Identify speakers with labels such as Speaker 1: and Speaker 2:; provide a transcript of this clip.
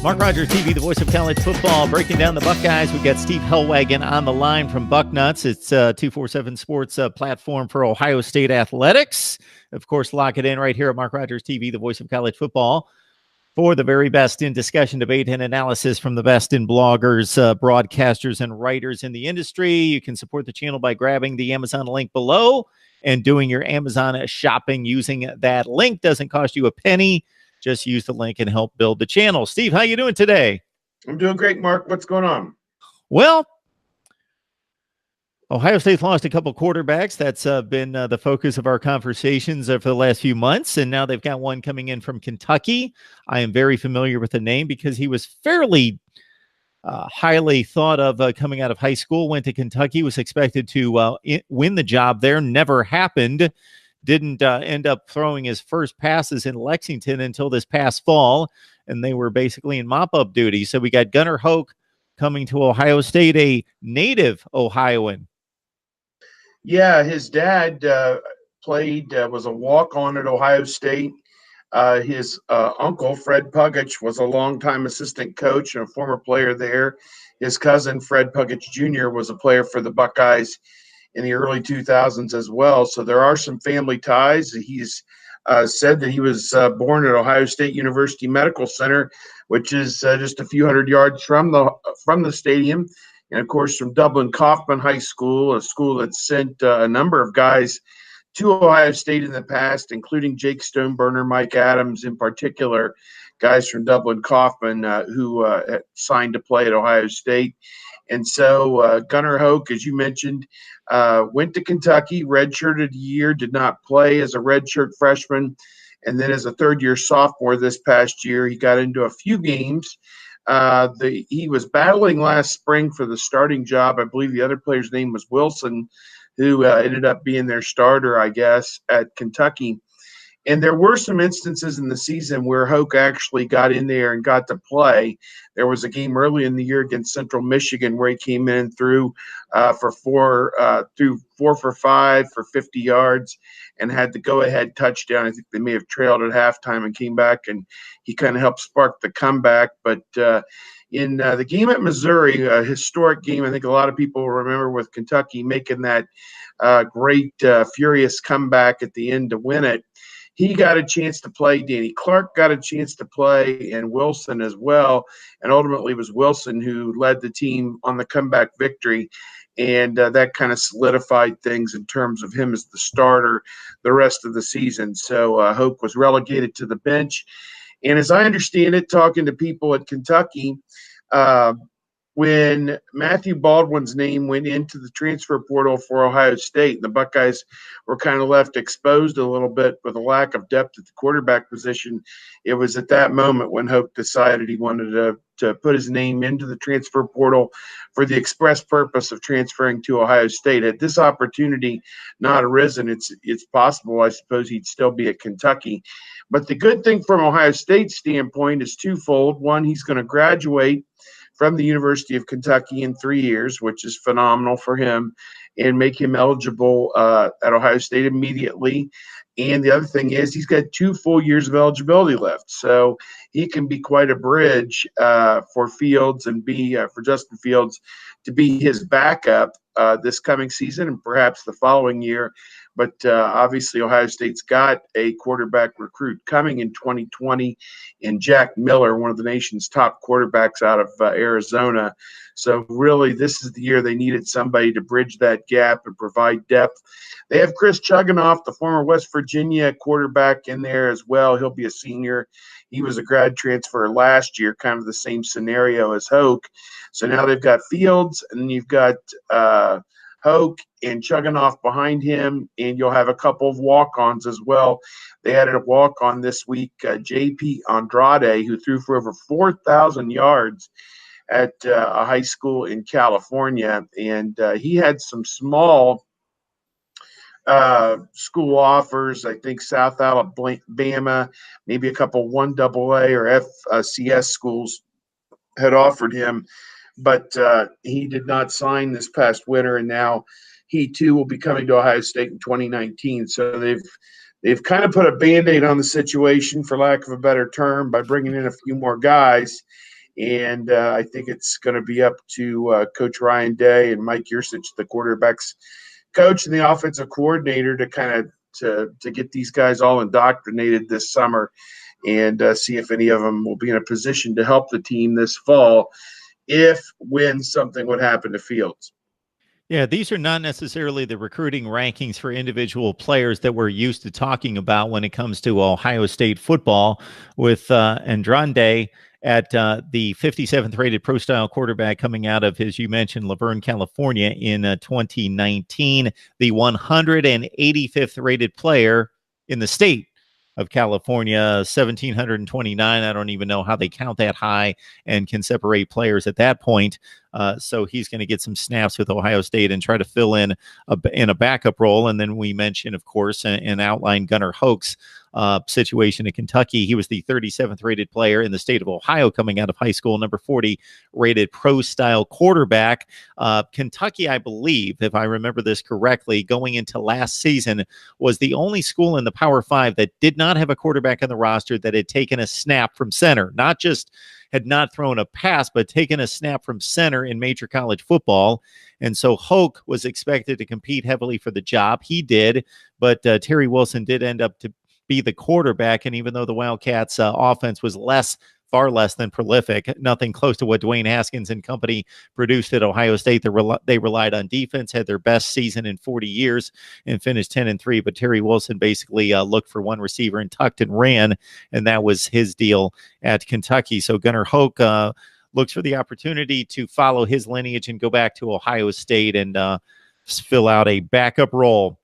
Speaker 1: Mark Rogers TV, the voice of college football, breaking down the Buckeyes. We've got Steve Hellwagon on the line from Bucknuts. It's 247 Sports platform for Ohio State athletics. Of course, lock it in right here at Mark Rogers TV, the voice of college football, for the very best in discussion, debate, and analysis from the best in bloggers, broadcasters, and writers in the industry. You can support the channel by grabbing the Amazon link below and doing your Amazon shopping using that link. Doesn't cost you a penny. Just use the link and help build the channel. Steve, how you doing today?
Speaker 2: I'm doing great, Mark. What's going on?
Speaker 1: Well, Ohio State's lost a couple quarterbacks. That's been the focus of our conversations for the last few months, and now they've got one coming in from Kentucky. I am very familiar with the name because he was fairly highly thought of coming out of high school, went to Kentucky, was expected to win the job there. Never happened. Didn't end up throwing his first passes in Lexington until this past fall, and they were basically in mop-up duty. So we got Gunnar Hoak coming to Ohio State, a native Ohioan.
Speaker 2: Yeah, his dad was a walk-on at Ohio State. His uncle, Fred Puggich, was a longtime assistant coach and a former player there. His cousin, Fred Puggich Jr., was a player for the Buckeyes in the early 2000s as well. So there are some family ties. He's said that he was born at Ohio State University Medical Center, which is just a few hundred yards from the stadium. And, of course, from Dublin-Kaufman High School, a school that sent a number of guys to Ohio State in the past, including Jake Stoneburner, Mike Adams in particular, guys from Dublin-Kaufman who signed to play at Ohio State. And so Gunnar Hoak, as you mentioned, went to Kentucky, redshirted a year, did not play as a redshirt freshman. And then as a third-year sophomore this past year, he got into a few games. He was battling last spring for the starting job. I believe the other player's name was Wilson, who ended up being their starter, I guess, at Kentucky. And there were some instances in the season where Hoak actually got in there and got to play. There was a game early in the year against Central Michigan where he came in and threw 4 for 5 for 50 yards and had the go-ahead touchdown. I think they may have trailed at halftime and came back, and he kind of helped spark the comeback. But in the game at Missouri, a historic game, I think a lot of people remember, with Kentucky making that great furious comeback at the end to win it. He got a chance to play. Danny Clark got a chance to play, and Wilson as well. And ultimately it was Wilson who led the team on the comeback victory. And that kind of solidified things in terms of him as the starter the rest of the season. So Hoak was relegated to the bench. And as I understand it, talking to people at Kentucky, when Matthew Baldwin's name went into the transfer portal for Ohio State, the Buckeyes were kind of left exposed a little bit with a lack of depth at the quarterback position. It was at that moment when Hoak decided he wanted to put his name into the transfer portal for the express purpose of transferring to Ohio State. Had this opportunity not arisen, it's possible, I suppose, he'd still be at Kentucky. But the good thing from Ohio State's standpoint is twofold. One, he's going to graduate from the University of Kentucky in 3 years, which is phenomenal for him, and make him eligible at Ohio State immediately. And the other thing is he's got 2 full years of eligibility left. So he can be quite a bridge for Fields and for Justin Fields to be his backup this coming season and perhaps the following year. But obviously Ohio State's got a quarterback recruit coming in 2020 in Jack Miller, one of the nation's top quarterbacks out of Arizona. So really this is the year they needed somebody to bridge that gap and provide depth. They have Chris Chuganoff, the former West Virginia quarterback, in there as well. He'll be a senior. He was a grad transfer last year, kind of the same scenario as Hoak. So now they've got Fields, and then you've got Hoak and Chuganoff behind him, and you'll have a couple of walk-ons as well. They added a walk-on this week, J.P. Andrade, who threw for over 4,000 yards at a high school in California. And he had some small school offers, I think South Alabama, maybe a couple 1AA or FCS schools had offered him, but he did not sign this past winter, and now he too will be coming to Ohio State in 2019. So they've kind of put a Band-Aid on the situation, for lack of a better term, by bringing in a few more guys. And I think it's going to be up to Coach Ryan Day and Mike Yursich, the quarterback's coach and the offensive coordinator, to kind of to get these guys all indoctrinated this summer and see if any of them will be in a position to help the team this fall when something would happen to Fields.
Speaker 1: Yeah, these are not necessarily the recruiting rankings for individual players that we're used to talking about when it comes to Ohio State football, with Andrade at the 57th rated pro style quarterback coming out of, as you mentioned, Laverne, California in 2019, the 185th rated player in the state of California, 1,729. I don't even know how they count that high and can separate players at that point. So he's going to get some snaps with Ohio State and try to fill in a backup role. And then we mentioned, of course, and outline Gunnar Hoak's situation in Kentucky. He was the 37th rated player in the state of Ohio coming out of high school, number 40 rated pro-style quarterback. Kentucky, I believe, if I remember this correctly, going into last season, was the only school in the Power Five that did not have a quarterback on the roster that had taken a snap from center, not just had not thrown a pass, but taken a snap from center in major college football. And so Hoak was expected to compete heavily for the job. He did, but Terry Wilson did end up to be the quarterback. And even though the Wildcats offense was far less than prolific, nothing close to what Dwayne Haskins and company produced at Ohio State, they relied on defense, had their best season in 40 years and finished 10-3. But Terry Wilson basically looked for one receiver and tucked and ran, and that was his deal at Kentucky. So Gunnar Hoak looks for the opportunity to follow his lineage and go back to Ohio State and fill out a backup role